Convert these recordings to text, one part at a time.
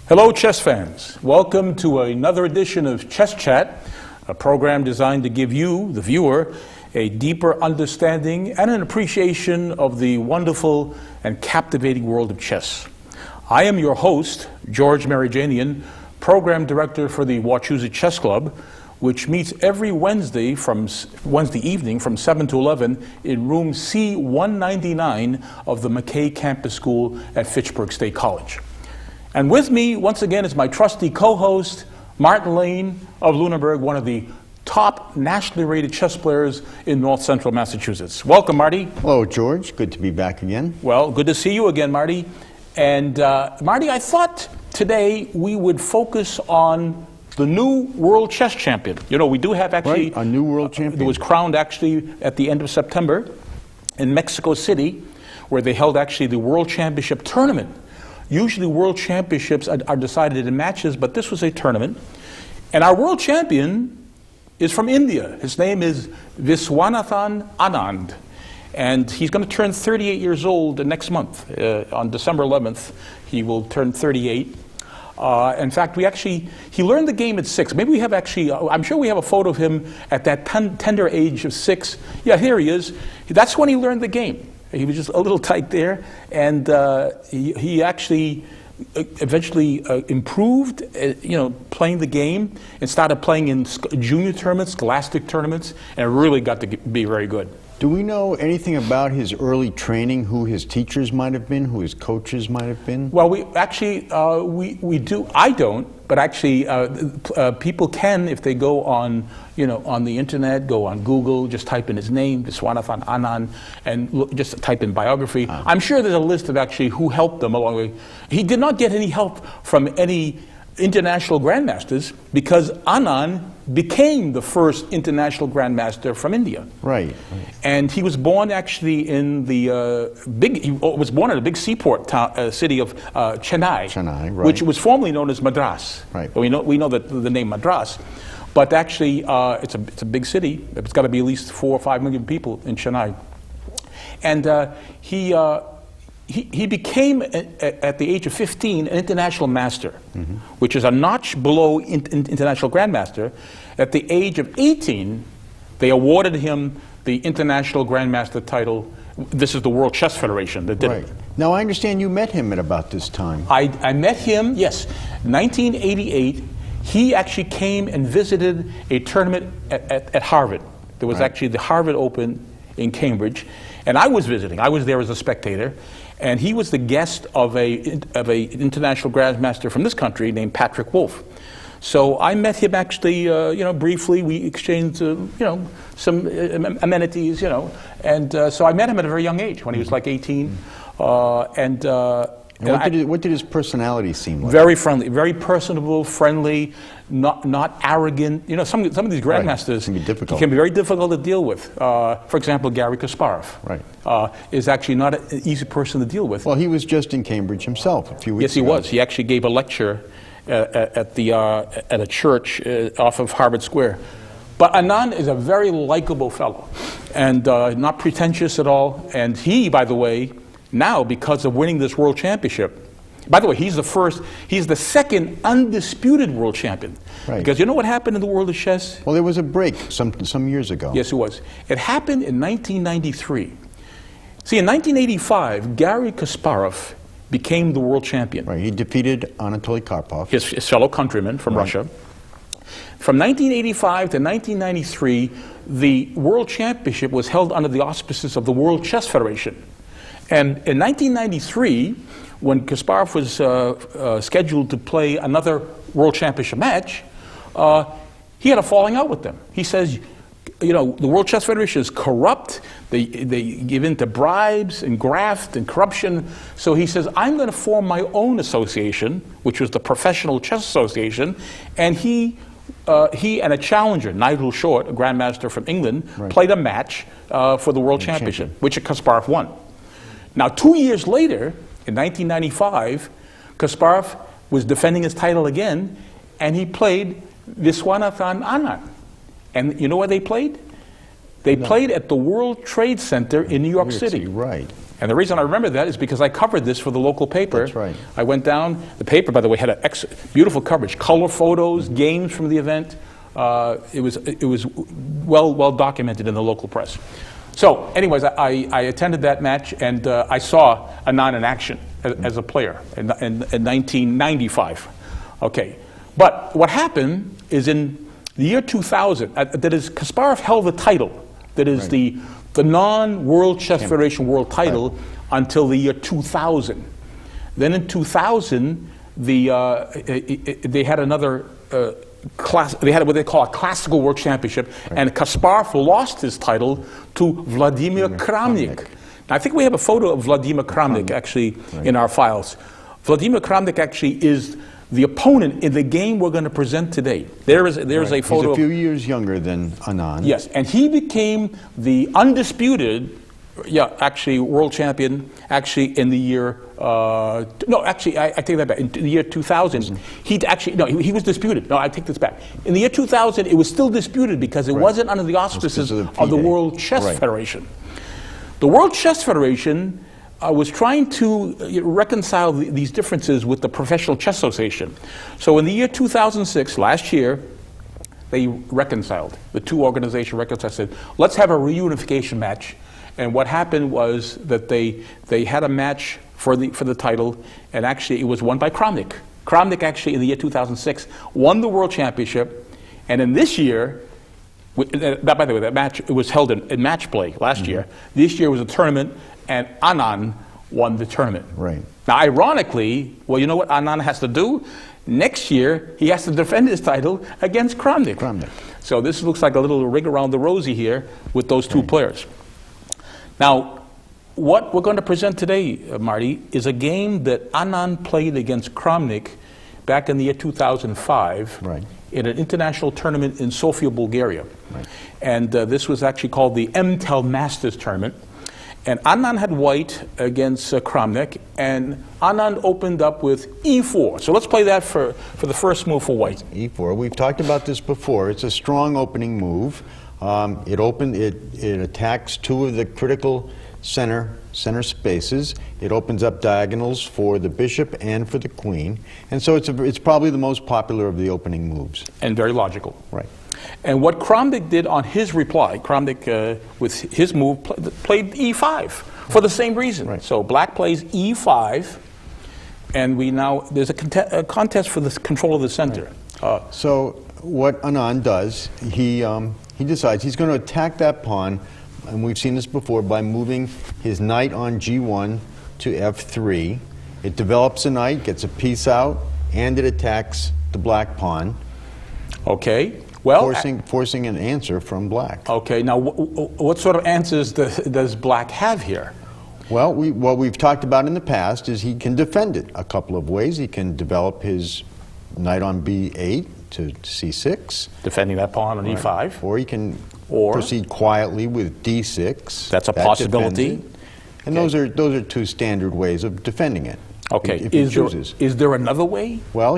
Hello, chess fans. Welcome to another edition of Chess Chat, a program designed to give you, the viewer, a deeper understanding and an appreciation of the wonderful and captivating world of chess. I am your host, George Marajanian, Program Director for the Wachusett Chess Club, which meets every Wednesday evening from 7 to 11 in room C-199 of the McKay Campus School at Fitchburg State College. And with me, once again, is my trusty co-host, Martin Lane of Lunenburg, one of the top nationally rated chess players in North Central Massachusetts. Welcome, Marty. Hello, George. Good to be back again. Well, good to see you again, Marty. And Marty, I thought today we would focus on the new world chess champion. You know, we do have actually... Right, a new world champion. It was crowned actually at the end of September in Mexico City, where they held actually the World Championship tournament. Usually world championships are decided in matches, but this was a tournament. And our world champion is from India. His name is Viswanathan Anand. And he's going to turn 38 years old next month. On December 11th, he will turn 38. In fact, he learned the game at 6. Maybe we have actually, I'm sure we have a photo of him at that tender age of 6. Yeah, here he is. That's when he learned the game. He was just a little tight there, and he actually eventually improved, playing the game, and started playing in junior tournaments, scholastic tournaments, and really got to be very good. Do we know anything about his early training, who his teachers might have been, who his coaches might have been? Well, we actually, we do. I don't, but actually people can, if they go on, on the internet, go on Google, just type in his name, Viswanathan Anand, and just type in biography. I'm sure there's a list of actually who helped them along the way. He did not get any help from any international grandmasters because Anand became the first international grandmaster from India. Right. And he was born actually in the he was born in a big seaport town, city of Chennai, right. Which was formerly known as Madras. Right. We know that the name Madras, but actually it's a big city. It's got to be at least 4 or 5 million people in Chennai. And he became, at the age of 15, an international master, which is a notch below international grandmaster. At the age of 18, they awarded him the international grandmaster title. This is the World Chess Federation that did it. Now, I understand you met him at about this time. I met him, yes, 1988. He actually came and visited a tournament at Harvard. There was actually the Harvard Open in Cambridge, and I was visiting. I was there as a spectator. And he was the guest of a international grandmaster from this country named Patrick Wolf. So I met him actually, briefly. We exchanged, some amenities, And so I met him at a very young age, when he was like 18. What did his personality seem like? Very friendly, very personable, friendly, not arrogant. Some of these grandmasters can be very difficult to deal with. For example, Garry Kasparov is actually not an easy person to deal with. Well, he was just in Cambridge himself a few weeks ago. Yes, he was. He actually gave a lecture at a church off of Harvard Square. But Anand is a very likable fellow, and not pretentious at all. And he, by the way, now, because of winning this world championship, by the way, he's the second undisputed world champion. Right. Because you know what happened in the world of chess? Well, there was a break some years ago. Yes, it was. It happened in 1993. See, in 1985, Garry Kasparov became the world champion. Right, he defeated Anatoly Karpov. His fellow countryman from Russia. From 1985 to 1993, the world championship was held under the auspices of the World Chess Federation. And in 1993, when Kasparov was scheduled to play another World Championship match, he had a falling out with them. He says, the World Chess Federation is corrupt. They give in to bribes and graft and corruption. So he says, I'm going to form my own association, which was the Professional Chess Association. And he and a challenger, Nigel Short, a grandmaster from England, played a match for the World Championship, which Kasparov won. Now, 2 years later, in 1995, Kasparov was defending his title again, and he played Viswanathan Anand. And you know where they played? They played at the World Trade Center in New York City. Right. And the reason I remember that is because I covered this for the local paper. That's right. I went down, the paper, by the way, had an beautiful coverage, color photos, games from the event. It was well documented in the local press. So anyways, I attended that match, and I saw Anand in action as a player in 1995. Okay, but what happened is in the year 2000, that is, Kasparov held the title, that is right. the non-World Chess Federation world title until the year 2000. Then in 2000, they had another they had what they call a classical world championship, and Kasparov lost his title to Vladimir Kramnik. Now, I think we have a photo of Vladimir Kramnik actually in our files. Vladimir Kramnik actually is the opponent in the game we're going to present today. There's a photo. He's a few years younger than Anand. Yes, and he became the undisputed, world champion, actually in the year, no, actually, I take that back. In the year 2000, he was disputed. No, I take this back. In the year 2000, it was still disputed because it wasn't under the auspices of the World Chess Federation. The World Chess Federation was trying to reconcile these differences with the Professional Chess Association. So in the year 2006, last year, they reconciled. The two organizations reconciled, said, let's have a reunification match. And what happened was that they had a match for the title, and actually it was won by Kramnik. Kramnik actually in the year 2006 won the World Championship, and in this year, by the way, that match, it was held in match play last year. This year was a tournament, and Anand won the tournament. Right. Now, ironically, well, you know what Anand has to do? Next year, he has to defend his title against Kramnik. So this looks like a little ring around the rosy here with those two players. Now, what we're going to present today, Marty, is a game that Anand played against Kramnik back in the year 2005 in an international tournament in Sofia, Bulgaria. And this was actually called the MTEL Masters Tournament. And Anand had white against Kramnik, and Anand opened up with e4. So let's play that for the first move for white. E4. We've talked about this before. It's a strong opening move. It attacks two of the critical center spaces. It opens up diagonals for the bishop and for the queen, and so it's probably the most popular of the opening moves. And very logical. Right. And what Kramnik did on his reply, Kramnik with his move played e5 for the same reason. So black plays e5, and there's a contest for the control of the center. So what Anand does, he decides he's going to attack that pawn, and we've seen this before, by moving his knight on g1 to f3. It develops a knight, gets a piece out, and it attacks the black pawn. Okay. Well, forcing an answer from black. Okay. Now, what sort of answers does black have here? Well, what we've talked about in the past is he can defend it a couple of ways. He can develop his knight on b8 to c6. Defending that pawn on e5. Or he can proceed quietly with d6. That's a possibility. And those are two standard ways of defending it. Okay. If he chooses. Is there another way? Well,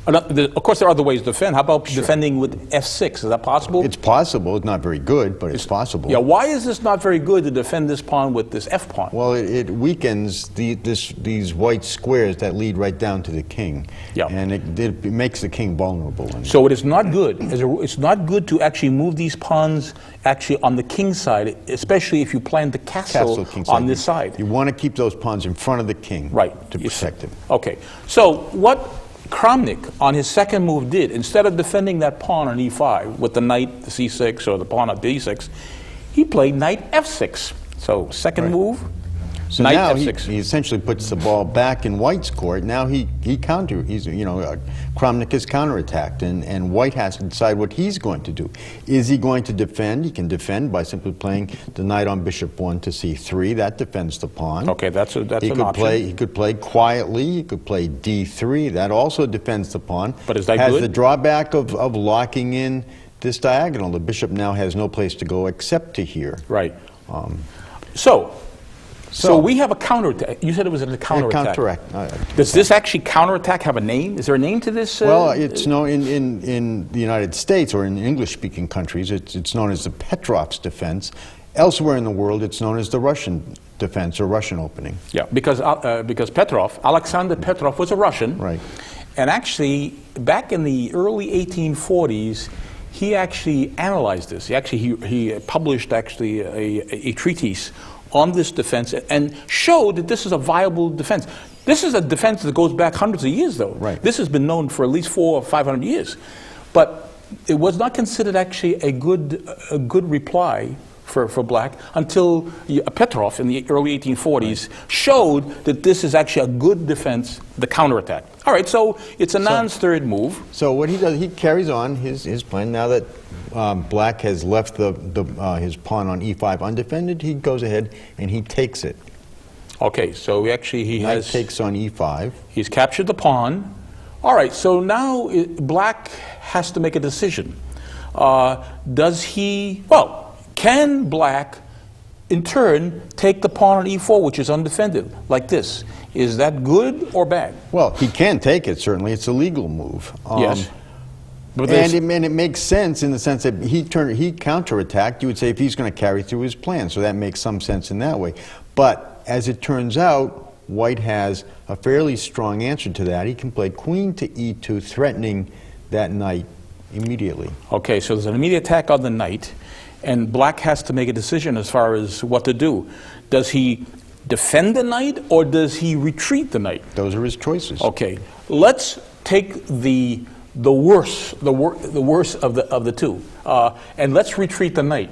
of course, there are other ways to defend. How about defending with f6? Is that possible? It's possible. It's not very good, but it's possible. Yeah. Why is this not very good to defend this pawn with this f pawn? Well, it weakens these white squares that lead right down to the king. Yeah. And it makes the king vulnerable. So it is not good. It's not good to actually move these pawns actually on the king's side, especially if you plan the castle on this side. You want to keep those pawns in front of the king. Right. To protect him. Okay. So what Kramnik on his second move did, instead of defending that pawn on e5 with the knight to c6 or the pawn on d6, he played knight f6. So second move, so knight now f6. He essentially puts the ball back in white's court. Now Kramnik is counterattacked, and white has to decide what he's going to do. Is he going to defend? He can defend by simply playing the knight on bishop 1 to c3. That defends the pawn. Okay, that's an option. He could play quietly. He could play d3. That also defends the pawn. But is that has good? The drawback of locking in this diagonal. The bishop now has no place to go except to here. Right. So we have a counterattack. You said it was a counterattack. Does this actually counterattack have a name? Is there a name to this? Well, it's known in the United States or in English-speaking countries. It's known as the Petrov's defense. Elsewhere in the world, it's known as the Russian defense or Russian opening. Yeah, because Alexander Petrov was a Russian. Right. And actually, back in the early 1840s, he actually analyzed this. He published actually a treatise on this defense and showed that this is a viable defense. This is a defense that goes back hundreds of years, though. Right. This has been known for at least 400 or 500 years. But it was not considered actually a good reply for black until Petrov in the early 1840s showed that this is actually a good defense, the counterattack. All right, so it's a Anand's third move. So what he does, he carries on his plan. Now that black has left his pawn on e5 undefended, he goes ahead and he takes it. Okay, so he Knight takes on e5. He's captured the pawn. All right, so now black has to make a decision. Can black, in turn, take the pawn on e4, which is undefended, like this? Is that good or bad? Well, he can take it, certainly. It's a legal move. Yes. But and it makes sense in the sense that he counterattacked. You would say if he's going to carry through his plan, so that makes some sense in that way. But as it turns out, white has a fairly strong answer to that. He can play queen to e2, threatening that knight immediately. Okay, so there's an immediate attack on the knight, and black has to make a decision as far as what to do. Does he defend the knight or does he retreat the knight? Those are his choices. Okay, let's take the worst of the two, and let's retreat the knight,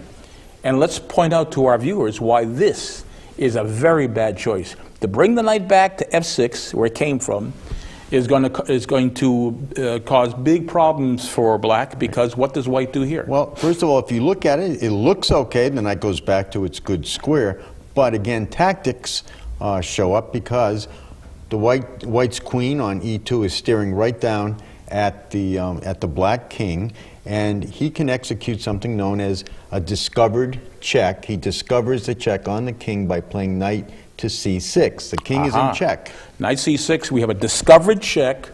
and let's point out to our viewers why this is a very bad choice. To bring the knight back to f6, where it came from, is going to cause big problems for black, because what does white do here? Well, first of all, if you look at it, it looks okay. The knight goes back to its good square. But again, tactics show up, because the white's queen on e2 is staring right down at the black king, and he can execute something known as a discovered check. He discovers the check on the king by playing knight to c6. The king is in check. Knight c6, we have a discovered check.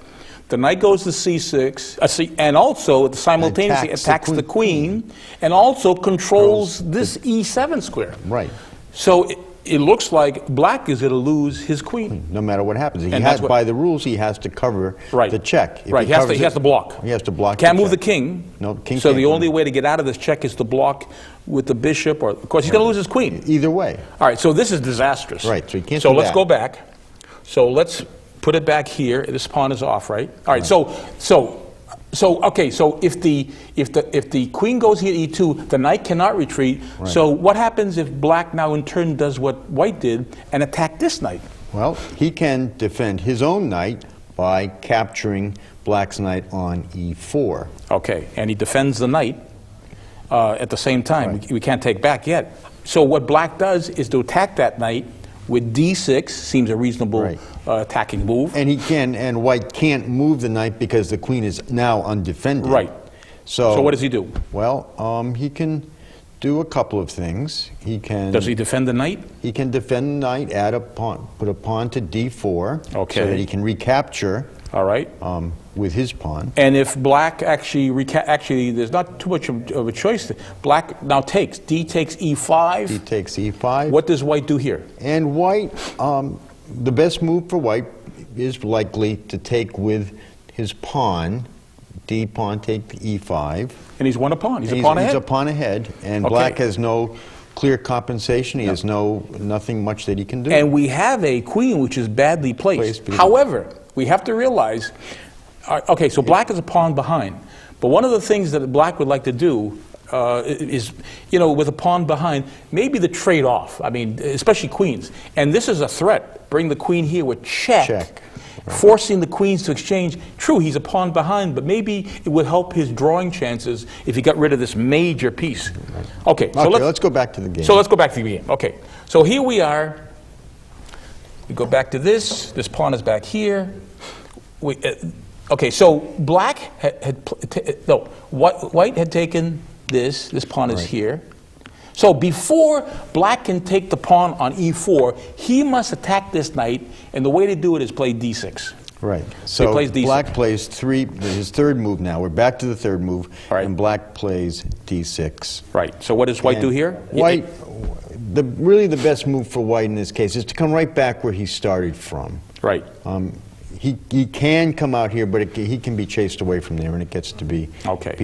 The knight goes to c6, and also simultaneously attacks the queen, and also controls this e7 square. Right. So it looks like black is going to lose his queen. No matter what happens. By the rules, he has to cover the check. Right, he has to block. He has to block. Can't move the king. No, king so can't the move. only way to get out of this check is to block with the bishop, or of course he's going to lose his queen. Either way. All right, so this is disastrous. Right, so you can't. So let's go back. So let's put it back here. This pawn is off, right? All right. Okay. So if the queen goes here e2, the knight cannot retreat. Right. So what happens if black now in turn does what white did and attack this knight? Well, he can defend his own knight by capturing black's knight on e4. Okay, and he defends the knight at the same time. Right. We can't take back yet. So what black does is to attack that knight with d6. Seems a reasonable attacking move. And white can't move the knight because the queen is now undefended. Right. So what does he do? Well, he can do a couple of things. Does he defend the knight? He can defend the knight, put a pawn to d4, okay, so that he can recapture. All right. With his pawn. And if black actually there's not too much of a choice. Black now takes. D takes e5. D takes e5. What does white do here? And white, the best move for white is likely to take with his pawn. D pawn take e5. And he's won a pawn. He's a pawn ahead. He's a pawn ahead, and black has no clear compensation. He has nothing much that he can do. And we have a queen which is badly placed. However, we have to realize, okay, so black is a pawn behind. But one of the things that black would like to do is, with a pawn behind, maybe the trade-off. I mean, especially queens. And this is a threat. Bring the queen here with check. Right. Forcing the queens to exchange. True, he's a pawn behind, but maybe it would help his drawing chances if he got rid of this major piece. Okay, so let's go back to the game. So let's go back to the game. Okay, so here we are. We go back to this. This pawn is back here. Okay, so black white had taken this. This pawn is here. So before black can take the pawn on e4, he must attack this knight, and the way to do it is play d6. Right. So he plays d6. Black plays his third move now. We're back to the third move, and black plays d6. Right. So what does white do here? White really the best move for white in this case is to come right back where he started from. Right. He can come out here, but he can be chased away from there, and it gets to be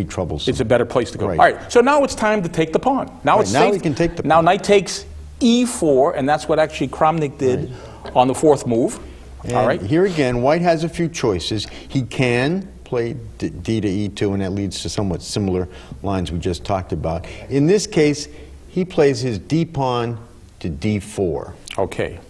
troublesome. It's a better place to go. Right. All right, so now it's time to take the pawn. Now it's now safe. he can take the Now pawn. knight takes e4, and that's what actually Kramnik did on the fourth move. And all right. here again, white has a few choices. He can play d to e2, and that leads to somewhat similar lines we just talked about. In this case, he plays his d pawn to d4. Okay.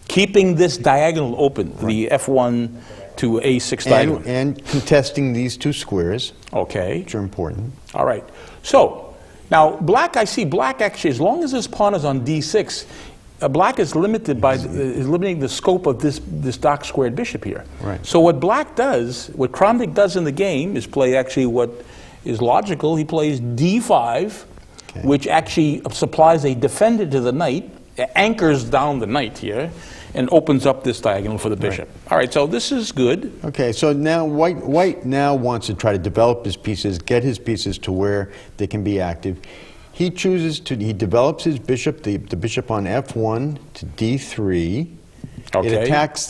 Keeping this diagonal open, the f1 to a6 diagonal. And contesting these two squares, Okay. which are important. All right. So, now black, I see black actually, as long as this pawn is on d6, black is limited by, is limiting the scope of this dark squared bishop here. Right. So what black does, what Kramnik does in the game is play actually what is logical. He plays d5, which actually supplies a defender to the knight, anchors down the knight here, and opens up this diagonal for the bishop. All right, so this is good. Okay, so now white now wants to try to develop his pieces, get his pieces to where they can be active. He develops his bishop, the bishop on f1 to d3. Okay. It attacks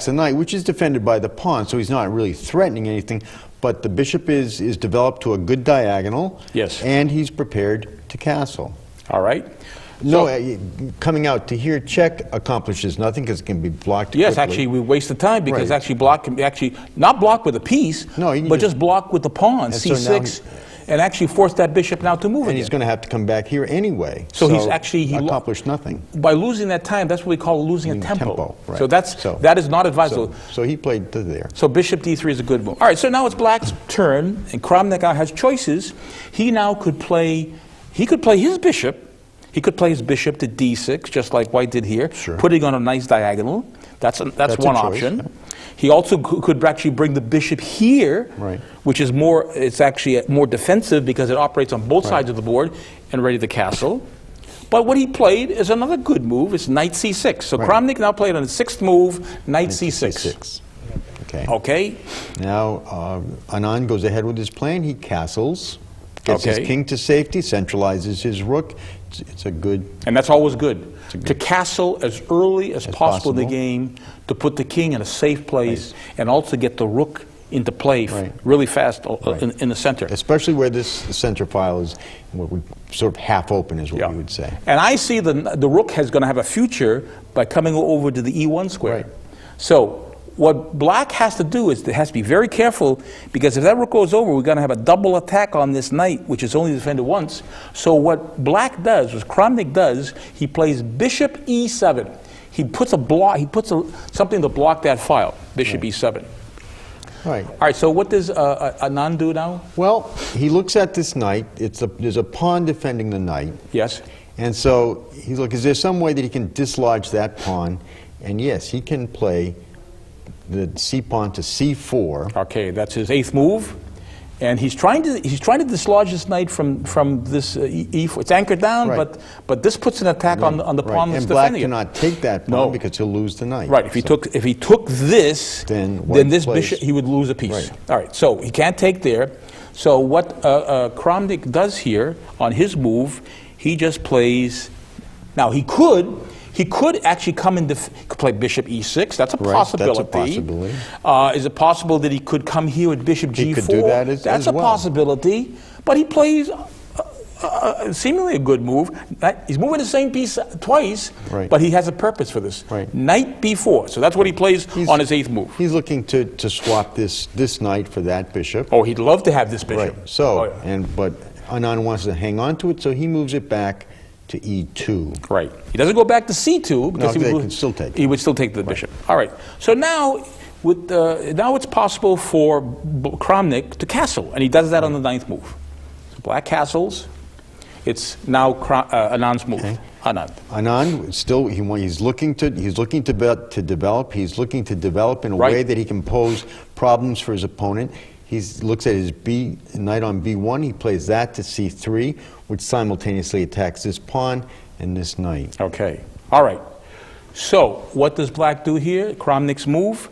the knight, which is defended by the pawn, so he's not really threatening anything, but the bishop is developed to a good diagonal. Yes. And he's prepared to castle. All right. No, coming out to here, check accomplishes nothing because it can be blocked Yes, quickly. actually, we wasted time because Right. actually block can be actually not block with a piece, No, you can but just block with the pawn, And so c6, and actually force that bishop now to move And again. he's going to have to come back here anyway. So he's actually- he accomplished nothing. By losing that time, that's what we call losing a tempo. right. So that is not advisable. So he played to there. So bishop d3 is a good move. All right, so now it's black's turn, and Kramnik now has choices. He now could play his bishop. He could play his bishop to d6, just like white did here, Sure. putting on a nice diagonal. That's one a choice, option. yeah. He also could actually bring the bishop here, Right. which is it's actually more defensive because it operates on both sides of the board and ready to castle. But what he played is another good move. It's knight c6. So Kramnik now played on the sixth move, knight c6. Okay. Okay. Now Anand goes ahead with his plan. He castles, gets his Okay. king to safety, centralizes his rook. It's a good. And that's always good. To castle as early as possible in the possible. game, to put the king in a safe place, and also get the rook into play really fast in the center. Especially where the center file is what we sort of half open, is what we would say. And I see the rook is going to have a future by coming over to the e1 square. Right. So what black has to do is it has to be very careful, because if that rook goes over, we're going to have a double attack on this knight, which is only defended once. So what black does, what Kramnik does, he plays bishop e7. He puts something to block that file, bishop e7. Right. All right, so what does Anand do now? Well, he looks at this knight. There's a pawn defending the knight. Yes. And so he's like, is there some way that he can dislodge that pawn? And yes, he can play the c pawn to c4. Okay, that's his eighth move, and he's trying to dislodge this knight from this e4. It's anchored down, but this puts an attack on the pawn that's and black defending it. cannot take that pawn because he'll lose the knight. Right. If he took this, then this bishop, he would lose a piece. Right. All right. So he can't take there. So what Kramnik does here on his move, he just plays. Now he could actually come in, could play bishop e6. That's a possibility. That's a possibility. Is it possible that he could come here with bishop g4? He could do that That's a well. possibility. But he plays seemingly a good move. He's moving the same piece twice, but he has a purpose for this. Right. Knight b4. So that's what he plays on his eighth move. He's looking to swap this knight for that bishop. Oh, he'd love to have this bishop. Right. So, but Anand wants to hang on to it, so he moves it back to e2. Right. He doesn't go back to c2 because they can still take it. He would still take the bishop. All right. So now, now it's possible for Kramnik to castle, and he does that on the ninth move. So black castles. It's now Anand's move. Okay. Anand still he's looking to develop. He's looking to develop in a way that he can pose problems for his opponent. He looks at his knight on b1. He plays that to c3, which simultaneously attacks this pawn and this knight. Okay. All right. So what does black do here? Kramnik's move.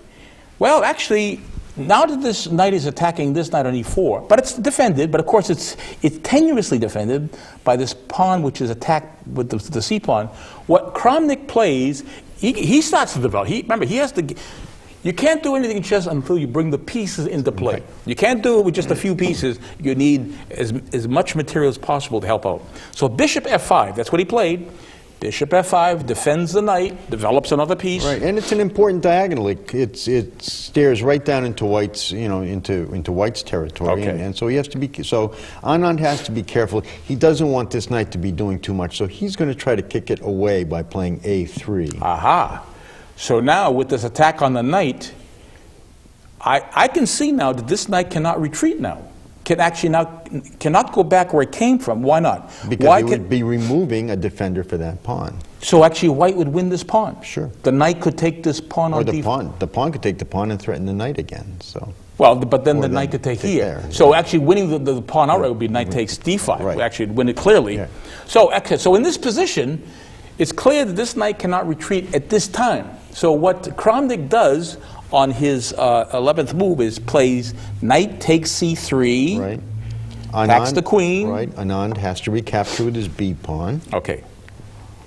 Well, actually, now that this knight is attacking this knight on e4, but it's defended, but of course it's tenuously defended by this pawn which is attacked with the c pawn. What Kramnik plays, he starts to develop. Remember, he has to. You can't do anything in chess until you bring the pieces into play. Right. You can't do it with just a few pieces. You need as much material as possible to help out. So bishop f5, that's what he played. Bishop f5 defends the knight, develops another piece. Right, and it's an important diagonal. It stares right down into White's, into White's territory, Okay. and so he has to be. So Anand has to be careful. He doesn't want this knight to be doing too much, so he's going to try to kick it away by playing a3. Aha. So now with this attack on the knight, I can see now that this knight cannot retreat now. Cannot go back where it came from. Why not? Because he would be removing a defender for that pawn. So actually White would win this pawn. Sure. The knight could take this pawn Or on the d4. pawn could take the pawn and threaten the knight again. So. Well, but then Or the then knight could take take here. there, So actually winning the pawn outright would be knight takes d5. Right. We actually win it clearly. Yeah. So in this position, it's clear that this knight cannot retreat at this time. So what Kramnik does on his 11th move is plays knight takes c3. Right. Attacks the queen. Right. Anand has to recapture with his b pawn. Okay.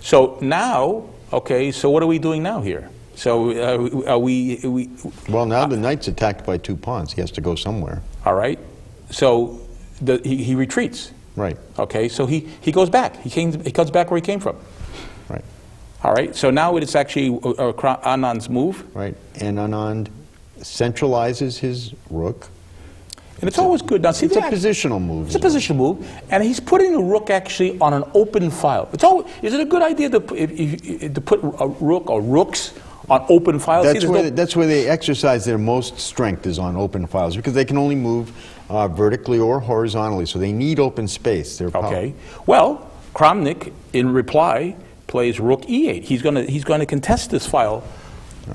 So now, okay, so what are we doing now here? So are we Well, now the knight's attacked by two pawns. He has to go somewhere. all right. So he retreats. Right. Okay, so he goes back. He comes back where he came from. Right. All right, so now it's actually Anand's move. Right. And Anand centralizes his rook. And it's always good. Now, see, It's a positional move. It's a position move, and he's putting the rook actually on an open file. Is it a good idea to put a rook or rooks on open files? That's where they exercise their most strength, is on open files, because they can only move vertically or horizontally, so they need open space. Okay. Well, Kramnik, in reply, plays rook e8. He's going to contest this file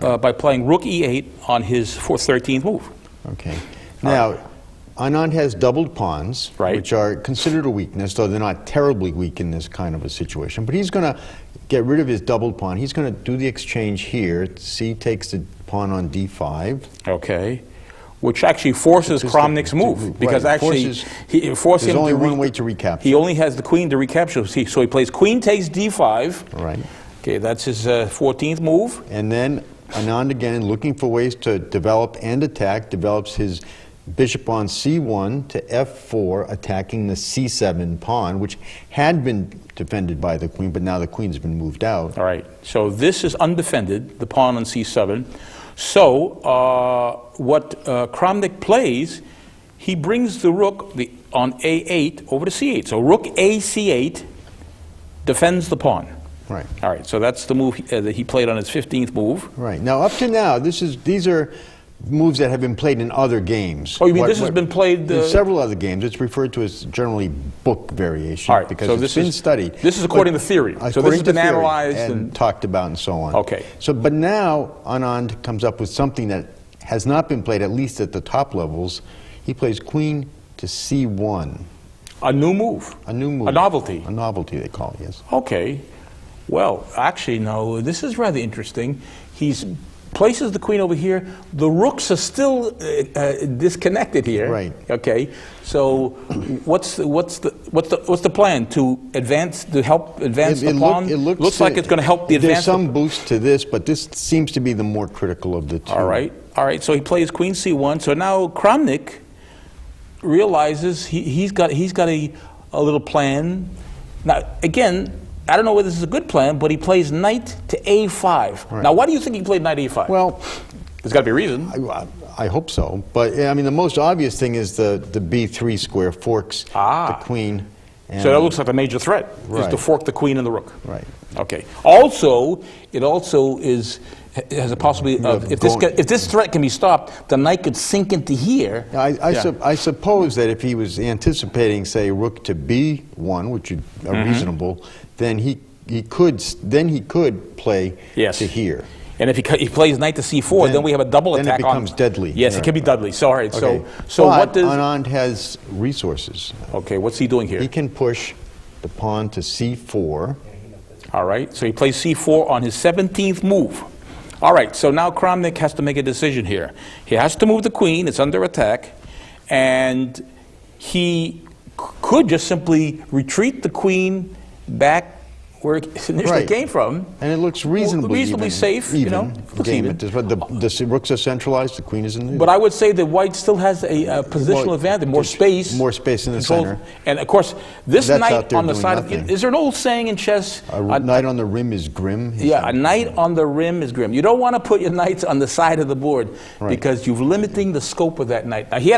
by playing rook e8 on his 13th move. Okay. Now, Anand has doubled pawns, Right. which are considered a weakness, though they're not terribly weak in this kind of a situation. But he's going to get rid of his doubled pawn. He's going to do the exchange here. C takes the pawn on d5. Okay. Which actually forces Kramnik's move, because Right. actually he forces There's him only to one way to recapture. He only has the queen to recapture. So he plays queen takes d5. Right. Okay, that's his 14th move. And then Anand, again, looking for ways to develop and attack, develops his bishop on c1 to f4, attacking the c7 pawn, which had been defended by the queen, but now the queen's been moved out. All right, so this is undefended, the pawn on c7. So what Kramnik plays, he brings the rook on a8 over to c8. So rook a c8 defends the pawn. Right. All right, so that's the move that he played on his 15th move. Right. Now, up to now, these are moves that have been played in other games. Oh, you mean this has been played... in several other games. It's referred to as generally book variation, all right, because so it's been studied. This is according to theory. So this has been analyzed and talked about and so on. Okay. So, but now Anand comes up with something that has not been played, at least at the top levels. He plays queen to c1. A new move. A new move. A novelty. A novelty, they call it, yes. Okay. Well, actually, no, this is rather interesting. He's places the queen over here. The rooks are still disconnected here. Right. Okay. So, what's the plan to advance the pawn? It looks like it's going to help the advance. There's some boost to this, but this seems to be the more critical of the two. All right. All right. So he plays queen c1. So now Kramnik realizes he's got a little plan. Now again, I don't know whether this is a good plan, but he plays knight to a5. Right. Now, why do you think he played knight a5? Well, there's got to be a reason. I hope so. But I mean, the most obvious thing is the b3 square forks the queen. And so that looks like a major threat, is Right. to fork the queen and the rook. Right. Okay. Also, it also has a possibility of, if this threat can be stopped, the knight could sink into here. I suppose that if he was anticipating, say, rook to b1, which are reasonable, then he could play to here. And if he plays knight to c4, then we have a double attack. Then it becomes deadly. Yes, yeah. it can be deadly. So, all right. Okay. So but what does Anand has resources. Okay, what's he doing here? He can push the pawn to c4. All right. So he plays c4 on his 17th move. All right, so now Kramnik has to make a decision here. He has to move the queen, it's under attack, and he could just simply retreat the queen back where it initially came from. And it looks reasonably safe, you know. Game. The rooks are centralized, the queen is in the... But I would say that white still has a positional advantage, more space. More space in the center. And of course, this That's knight on the side of... Is there an old saying in chess? A knight on the rim is grim? Yeah, a knight on the rim is grim. You don't want to put your knights on the side of the board because you're limiting the scope of that knight. Now, he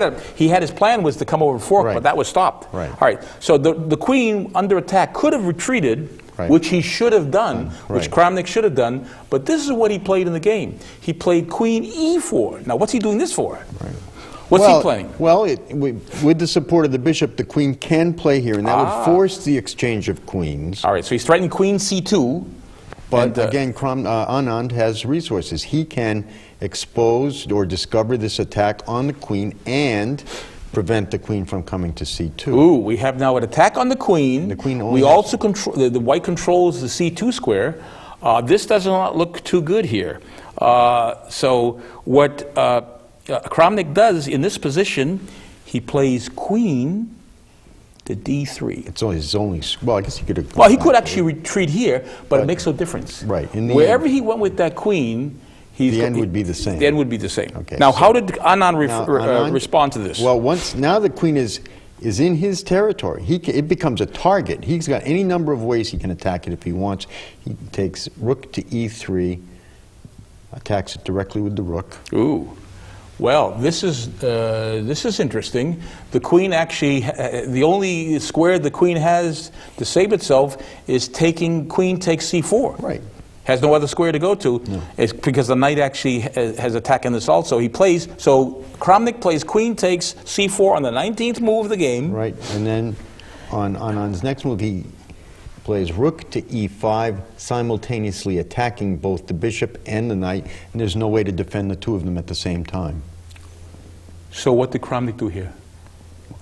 had his plan was to come over fork, but that was stopped. Right. All right, so the queen under attack could have retreated, which he should have done, which Kramnik should have done, but this is what he played in the game. He played queen e4. Now, what's he doing this for? What's he playing? Well, with the support of the bishop, the queen can play here, and that would force the exchange of queens. All right, so he's threatening queen c2. But again, Anand has resources. He can expose or discover this attack on the queen and prevent the queen from coming to c2. Ooh, we have now an attack on the queen. The queen we also control, the white controls the c2 square. This does not look too good here. So what Kramnik does in this position, he plays queen to d3. It's only well, I guess he could. Well, he could actually retreat here, but it makes no difference. Right. Wherever he went with that queen, the end would be the same. The end would be the same. Okay. Now, how did Anand respond to this? Well, now the queen is in his territory. It becomes a target. He's got any number of ways he can attack it if he wants. He takes rook to e3, attacks it directly with the rook. Ooh. Well, this is interesting. The queen actually, the only square the queen has to save itself is queen takes c4. Right. Has no other square to go to. No. It's because the knight actually has attack in this also. So Kramnik plays queen takes c4 on the 19th move of the game. Right, and then on Anand's next move, he plays rook to e5, simultaneously attacking both the bishop and the knight, and there's no way to defend the two of them at the same time. So what did Kramnik do here?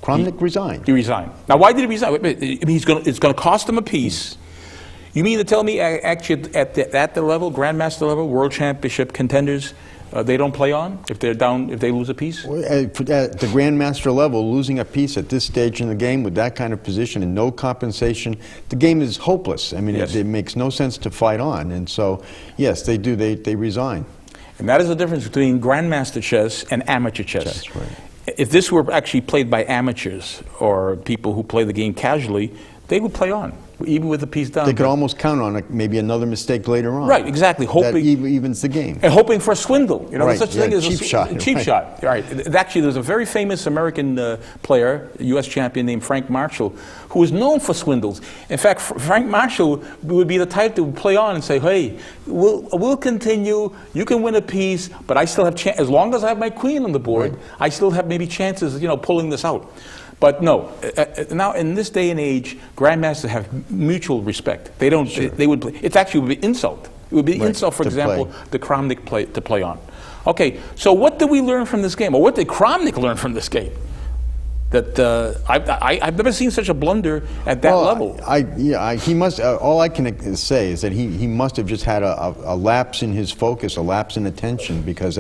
Kramnik resigned. He resigned. Now, why did he resign? It's going to cost him a piece. You mean to tell me actually at the level, grandmaster level, world championship contenders, they don't play on if they're down, if they lose a piece? At the grandmaster level, losing a piece at this stage in the game with that kind of position and no compensation, the game is hopeless. I mean, it makes no sense to fight on. And so, yes, they do. They resign. And that is the difference between grandmaster chess and amateur chess. That's right. If this were actually played by amateurs or people who play the game casually, they would play on, even with the piece down. They could almost count on maybe another mistake later on. Right, exactly. Hoping that evens the game. And hoping for a swindle. You know, right, such a thing as cheap shot. A cheap shot. Right. Actually, there's a very famous American player, U.S. champion named Frank Marshall, who is known for swindles. In fact, Frank Marshall would be the type to play on and say, "Hey, we'll continue. You can win a piece, but I still have as long as I have my queen on the board, I still have maybe chances, pulling this out." But no, now in this day and age, grandmasters have mutual respect. They don't. Sure. They would. It actually would be insult. It would be insult, for example, the Kramnik to play on. Okay, so what did we learn from this game, or what did Kramnik learn from this game? That I've never seen such a blunder at that level. He must. All I can say is that he must have just had a lapse in his focus, a lapse in attention, because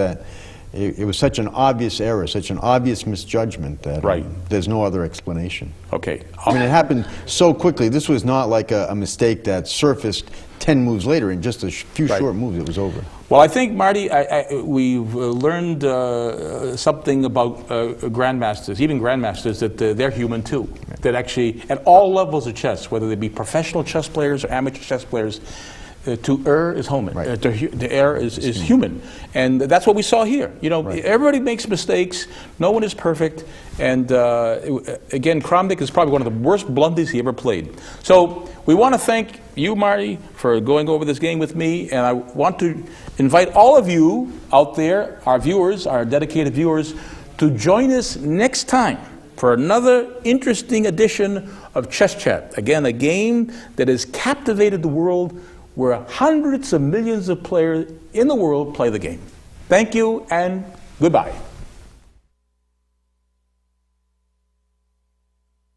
it was such an obvious error, such an obvious misjudgment that there's no other explanation. Okay. I mean, it happened so quickly. This was not like a mistake that surfaced 10 moves later. In just a few short moves, it was over. Well, I think, Marty, we've learned something about grandmasters, even grandmasters, that they're human too. Right. That actually, at all levels of chess, whether they be professional chess players or amateur chess players, to err is human. Right. To err is human. And that's what we saw here. Everybody makes mistakes. No one is perfect. And again, Kramnik is probably one of the worst blunders he ever played. So we want to thank you, Marty, for going over this game with me. And I want to invite all of you out there, our viewers, our dedicated viewers, to join us next time for another interesting edition of Chess Chat. Again, a game that has captivated the world, where hundreds of millions of players in the world play the game. Thank you and goodbye.